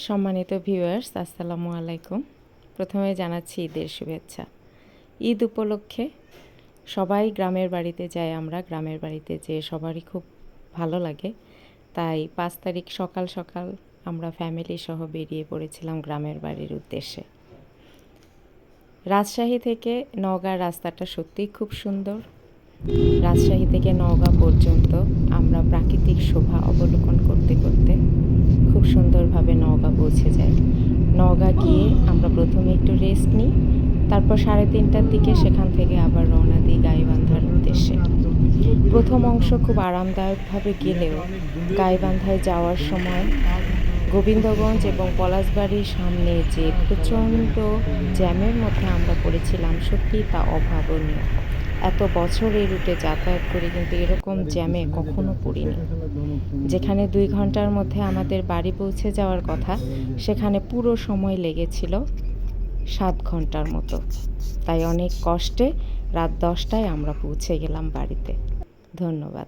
সম্মানিত ভিউয়ার্স, আসসালামু আলাইকুম। প্রথমে জানাচ্ছি ঈদের শুভেচ্ছা। ঈদ উপলক্ষে সবাই গ্রামের বাড়িতে যাই। আমরা গ্রামের বাড়িতে যেয়ে সবারই খুব ভালো লাগে। তাই ৫ তারিখ সকাল সকাল আমরা ফ্যামিলি সহ বেরিয়ে পড়েছিলাম গ্রামের বাড়ির উদ্দেশ্যে। রাজশাহী থেকে নওগাঁ রাস্তাটা সত্যিই খুব সুন্দর। রাজশাহী থেকে নওগাঁ পর্যন্ত আমরা প্রাকৃতিক শোভা অবলোকন করতে করতে খুব সুন্দরভাবে নওগাঁ পৌঁছে যাই। নওগাঁ গিয়ে আমরা প্রথমে একটু রেস্ট নিই, তারপর 3:30টার দিকে সেখান থেকে আবার রওনা দিই গাইবান্ধার উদ্দেশ্যে। প্রথম অংশ খুব আরামদায়কভাবে গেলেও গাইবান্ধায় যাওয়ার সময় গোবিন্দগঞ্জ এবং পলাশবাড়ির সামনে যে প্রচণ্ড জ্যামের মধ্যে আমরা পড়েছিলাম, সত্যিই তা অভাবনীয়। এত বছর এই রুটে যাতায়াত করে কিন্তু এরকম জ্যামে কখনো পড়িনি। যেখানে 2 ঘন্টার মধ্যে আমাদের বাড়ি পৌঁছে যাওয়ার কথা, সেখানে পুরো সময় লেগেছিল 7 ঘন্টার মতো। তাই অনেক কষ্টে রাত 10টায় আমরা পৌঁছে গেলাম বাড়িতে। ধন্যবাদ।